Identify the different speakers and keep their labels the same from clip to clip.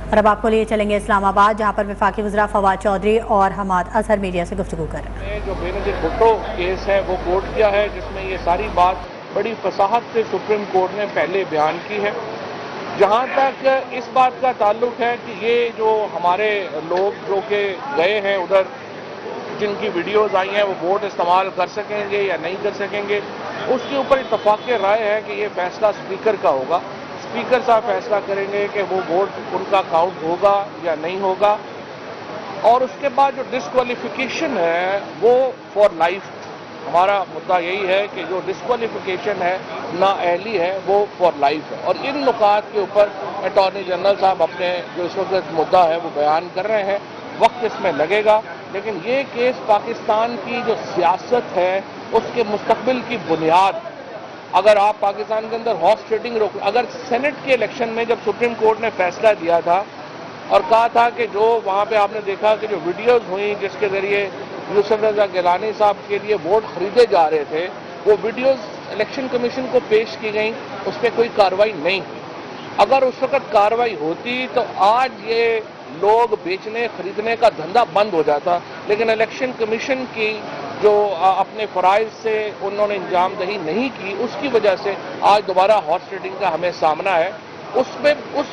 Speaker 1: اور اب آپ کو لیے چلیں گے اسلام آباد، جہاں پر وفاقی وزراء فواد چودھری اور حماد اظہر میڈیا سے گفتگو کر رہے ہیں۔
Speaker 2: جو بے نظیر بھٹو کیس ہے وہ کوٹ کیا ہے، جس میں یہ ساری بات بڑی فصاحت سے سپریم کورٹ نے پہلے بیان کی ہے۔ جہاں تک اس بات کا تعلق ہے کہ یہ جو ہمارے لوگ جو کہ گئے ہیں ادھر، جن کی ویڈیوز آئی ہیں، وہ ووٹ استعمال کر سکیں گے یا نہیں کر سکیں گے، اس کے اوپر اتفاق رائے ہے کہ یہ فیصلہ اسپیکر کا ہوگا۔ اسپیکر صاحب فیصلہ کریں گے کہ وہ ووٹ ان کا کاؤنٹ ہوگا یا نہیں ہوگا، اور اس کے بعد جو ڈسکوالیفیکیشن ہے وہ فار لائف۔ ہمارا مدعا یہی ہے کہ جو ڈسکوالیفیکیشن ہے، نااہلی ہے، وہ فار لائف ہے، اور ان نکات کے اوپر اٹارنی جنرل صاحب اپنے جو اس وقت مدعا ہے وہ بیان کر رہے ہیں۔ وقت اس میں لگے گا، لیکن یہ کیس پاکستان کی جو سیاست ہے اس کے مستقبل کی بنیاد، اگر آپ پاکستان کے اندر ہارس ٹریڈنگ روک، اگر سینٹ کے الیکشن میں جب سپریم کورٹ نے فیصلہ دیا تھا اور کہا تھا کہ جو وہاں پہ آپ نے دیکھا کہ جو ویڈیوز ہوئیں جس کے ذریعے یوسف رضا گیلانی صاحب کے لیے ووٹ خریدے جا رہے تھے، وہ ویڈیوز الیکشن کمیشن کو پیش کی گئیں، اس پہ کوئی کارروائی نہیں ہوئی۔ اگر اس وقت کارروائی ہوتی تو آج یہ لوگ بیچنے خریدنے کا دھندا بند ہو جاتا، لیکن الیکشن کمیشن کی جو اپنے فرائض سے انہوں نے انجام دہی نہیں کی، اس کی وجہ سے آج دوبارہ ہارس ٹریڈنگ کا ہمیں سامنا ہے۔ اس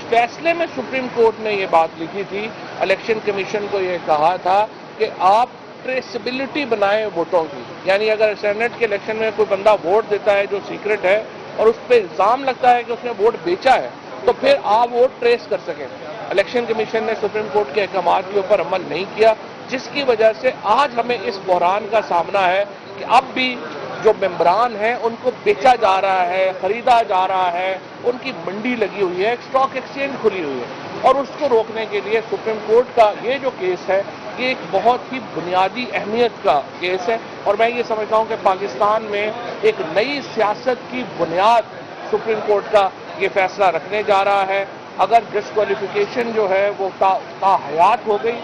Speaker 2: فیصلے میں سپریم کورٹ نے یہ بات لکھی تھی، الیکشن کمیشن کو یہ کہا تھا کہ آپ ٹریسبلٹی بنائیں ووٹوں کی، یعنی اگر سینٹ کے الیکشن میں کوئی بندہ ووٹ دیتا ہے جو سیکرٹ ہے اور اس پہ الزام لگتا ہے کہ اس نے ووٹ بیچا ہے، تو پھر آپ ووٹ ٹریس کر سکیں۔ الیکشن کمیشن نے سپریم کورٹ کے احکامات کے اوپر عمل نہیں کیا، جس کی وجہ سے آج ہمیں اس بحران کا سامنا ہے کہ اب بھی جو ممبران ہیں ان کو بیچا جا رہا ہے، خریدا جا رہا ہے، ان کی منڈی لگی ہوئی ہے، ایک اسٹاک ایکسچینج کھلی ہوئی ہے، اور اس کو روکنے کے لیے سپریم کورٹ کا یہ جو کیس ہے یہ ایک بہت ہی بنیادی اہمیت کا کیس ہے، اور میں یہ سمجھتا ہوں کہ پاکستان میں ایک نئی سیاست کی بنیاد سپریم کورٹ کا یہ فیصلہ رکھنے جا رہا ہے۔ اگر ڈسکوالیفیکیشن جو ہے وہ تا حیات ہو گئی،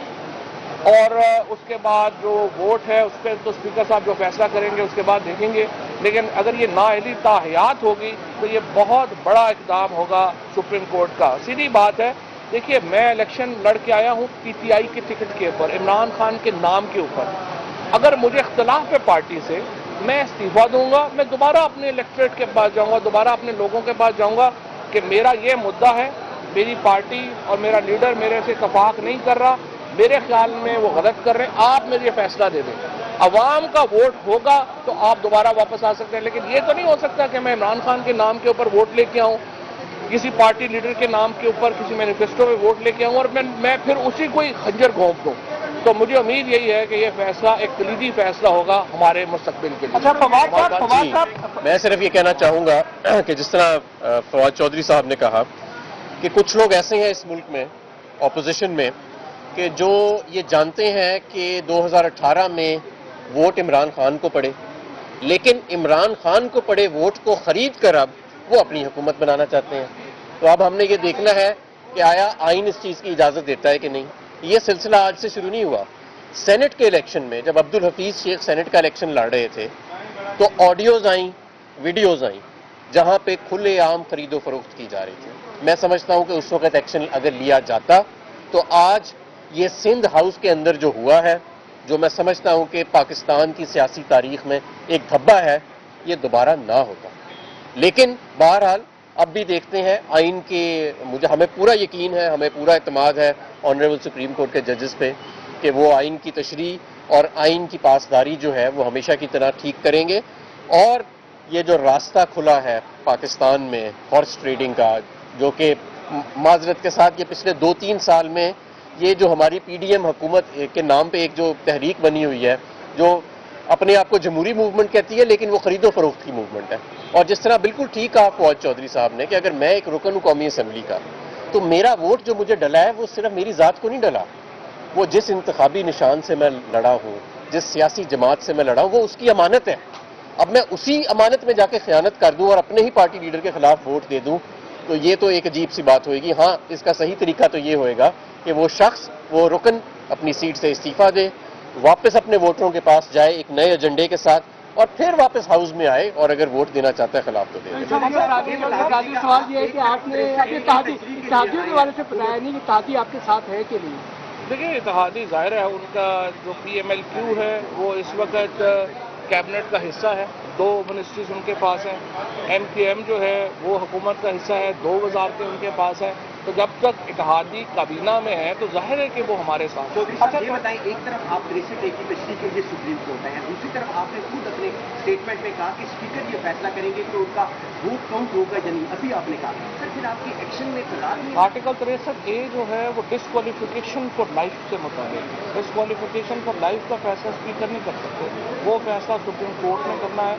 Speaker 2: اور اس کے بعد جو ووٹ ہے اس پہ تو اسپیکر صاحب جو فیصلہ کریں گے اس کے بعد دیکھیں گے، لیکن اگر یہ نااہلی تا حیات ہوگی تو یہ بہت بڑا اقدام ہوگا سپریم کورٹ کا۔ سیدھی بات ہے، دیکھیے میں الیکشن لڑ کے آیا ہوں پی ٹی آئی کے ٹکٹ کے اوپر، عمران خان کے نام کے اوپر۔ اگر مجھے اختلاف ہے پارٹی سے، میں استعفیٰ دوں گا، میں دوبارہ اپنے الیکٹریٹ کے پاس جاؤں گا، دوبارہ اپنے لوگوں کے پاس جاؤں گا کہ میرا یہ مدعا ہے، میری پارٹی اور میرا لیڈر میرے سے اتفاق نہیں کر رہا، میرے خیال میں وہ غلط کر رہے ہیں، آپ مجھے یہ فیصلہ دے دیں۔ عوام کا ووٹ ہوگا تو آپ دوبارہ واپس آ سکتے ہیں، لیکن یہ تو نہیں ہو سکتا کہ میں عمران خان کے نام کے اوپر ووٹ لے کے آؤں، کسی پارٹی لیڈر کے نام کے اوپر کسی مینیفیسٹو میں ووٹ لے کے آؤں اور میں پھر اسی کو ہی خنجر گھونپ دوں۔ تو مجھے امید یہی ہے کہ یہ فیصلہ ایک کلیدی فیصلہ ہوگا ہمارے مستقبل کے لیے۔
Speaker 3: اچھا فواد صاحب، میں صرف یہ کہنا چاہوں گا کہ جس طرح فواد چودھری صاحب نے کہا کہ کچھ لوگ ایسے ہیں اس ملک میں اپوزیشن میں کہ جو یہ جانتے ہیں کہ 2018 میں ووٹ عمران خان کو پڑے، لیکن عمران خان کو پڑے ووٹ کو خرید کر اب وہ اپنی حکومت بنانا چاہتے ہیں۔ تو اب ہم نے یہ دیکھنا ہے کہ آیا آئین اس چیز کی اجازت دیتا ہے کہ نہیں۔ یہ سلسلہ آج سے شروع نہیں ہوا۔ سینٹ کے الیکشن میں جب عبدالحفیظ شیخ سینٹ کا الیکشن لڑ رہے تھے تو آڈیوز آئیں، ویڈیوز آئیں جہاں پہ کھلے عام خرید و فروخت کی جا رہی تھی۔ میں سمجھتا ہوں کہ اس وقت ایکشن اگر لیا جاتا تو آج یہ سندھ ہاؤس کے اندر جو ہوا ہے، جو میں سمجھتا ہوں کہ پاکستان کی سیاسی تاریخ میں ایک دھبا ہے، یہ دوبارہ نہ ہوتا۔ لیکن بہرحال اب بھی دیکھتے ہیں آئین کے، ہمیں پورا یقین ہے، ہمیں پورا اعتماد ہے آنریبل سپریم کورٹ کے ججز پہ کہ وہ آئین کی تشریح اور آئین کی پاسداری جو ہے وہ ہمیشہ کی طرح ٹھیک کریں گے، اور یہ جو راستہ کھلا ہے پاکستان میں ہارس ٹریڈنگ کا، جو کہ معذرت کے ساتھ یہ پچھلے 2-3 سال میں یہ جو ہماری پی ڈی ایم حکومت کے نام پہ ایک جو تحریک بنی ہوئی ہے، جو اپنے آپ کو جمہوری موومنٹ کہتی ہے لیکن وہ خرید و فروخت کی موومنٹ ہے۔ اور جس طرح بالکل ٹھیک کہا فواد چودھری صاحب نے کہ اگر میں ایک رکن ہوں قومی اسمبلی کا تو میرا ووٹ جو مجھے ڈلا ہے وہ صرف میری ذات کو نہیں ڈلا، وہ جس انتخابی نشان سے میں لڑا ہوں، جس سیاسی جماعت سے میں لڑا ہوں، وہ اس کی امانت ہے۔ اب میں اسی امانت میں جا کے خیانت کر دوں اور اپنے ہی پارٹی لیڈر کے خلاف ووٹ دے دوں تو یہ تو ایک عجیب سی بات ہوئے گی۔ ہاں، اس کا صحیح طریقہ تو یہ ہوئے گا کہ وہ شخص، وہ رکن اپنی سیٹ سے استعفیٰ دے، واپس اپنے ووٹروں کے پاس جائے ایک نئے ایجنڈے کے ساتھ اور پھر واپس ہاؤس میں آئے اور اگر ووٹ دینا چاہتا ہے خلاف تو دے دے.
Speaker 4: سوال یہ ہے کہ آپ نے اپنے اتحادیوں کے حوالے سے بتایا نہیں کہ اتحادی آپ کے ساتھ ہے کہ نہیں.
Speaker 2: دیکھیے اتحادی ظاہر ہے ان کا جو PMLQ ہے وہ اس وقت کیبنٹ کا حصہ ہے, 2 منسٹریز ان کے پاس ہیں. MQM جو ہے وہ حکومت کا حصہ ہے, 2 وزارتیں ان کے پاس ہیں. تو جب تک اتحادی کابینہ میں ہے تو ظاہر ہے کہ وہ ہمارے ساتھ.
Speaker 5: اچھا یہ بتائیں, ایک طرف آپ 63A کی تشریح کے لیے سپریم کورٹ ہے, دوسری طرف آپ نے خود اپنے اسٹیٹمنٹ میں کہا کہ اسپیکر یہ فیصلہ کریں گے کہ ان کا ووٹ کاؤنٹ ہوگا یا نہیں. ابھی آپ نے کہا سر پھر آپ کی ایکشن میں قرار نہیں.
Speaker 2: آرٹیکل 63A جو ہے وہ ڈسکوالیفیکیشن فار لائف سے متعلق. ڈسکوالیفیکیشن فار لائف کا فیصلہ اسپیکر نہیں کر سکتے, وہ فیصلہ سپریم کورٹ نے کرنا ہے.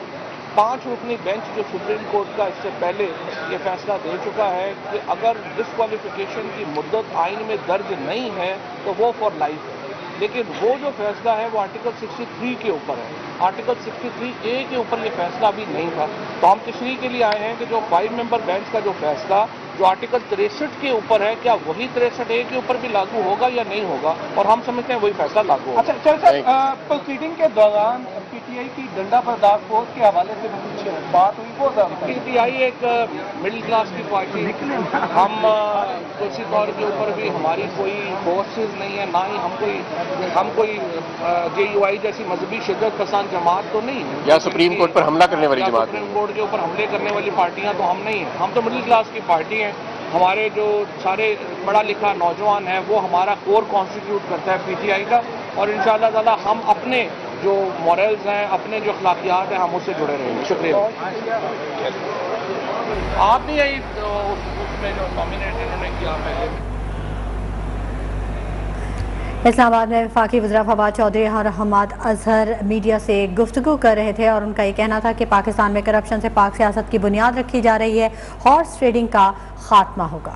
Speaker 2: 5 رکنی بینچ جو سپریم کورٹ کا اس سے پہلے یہ فیصلہ دے چکا ہے کہ اگر ڈسکوالیفیکیشن کی مدت آئین میں درج نہیں ہے تو وہ فار لائف ہے. لیکن وہ جو فیصلہ ہے وہ آرٹیکل 63 کے اوپر ہے. آرٹیکل 63A کے اوپر یہ فیصلہ ابھی نہیں تھا. تو ہم تشریح کے لیے آئے ہیں کہ جو 5 ممبر بینچ کا جو فیصلہ جو آرٹیکل 63 کے اوپر ہے, کیا وہی 63A کے اوپر بھی لاگو ہوگا یا نہیں ہوگا, اور ہم سمجھتے ہیں وہی فیصلہ لاگو ہوگا.
Speaker 4: اچھا سر, پروسیڈنگ کے دوران PTI کی ڈنڈا بردار فورس کے حوالے سے کچھ بات ہوئی, وہ
Speaker 2: PTI ایک مڈل کلاس کی پارٹی, ہم کسی طور کے اوپر بھی ہماری کوئی فورسز نہیں ہے, نہ ہی ہم کوئی JUI جیسی مذہبی شدت پسند جماعت تو نہیں ہے,
Speaker 3: یا سپریم کورٹ پر حملہ کرنے والی جماعت.
Speaker 2: سپریم کورٹ کے اوپر حملے کرنے والی پارٹیاں تو ہم نہیں ہیں. ہم تو مڈل کلاس کی پارٹی ہیں. ہمارے جو سارے پڑھا لکھا نوجوان ہیں وہ ہمارا کور کانسٹیٹیوٹ کرتا ہے PTI کا, اور انشاءاللہ تعالی ہم اپنے جو مورلز ہیں, اپنے جو اخلاقیات ہیں, ہم اس سے جڑے رہیں گے. شکریہ. آپ بھی یہی اس میں جو نامینیٹ انہوں نے کیا پہلے.
Speaker 1: اسلام آباد میں وفاقی وزراء فواد چودھری اور حماد اظہر میڈیا سے گفتگو کر رہے تھے, اور ان کا یہ کہنا تھا کہ پاکستان میں کرپشن سے پاک سیاست کی بنیاد رکھی جا رہی ہے, ہارس ٹریڈنگ کا خاتمہ ہوگا.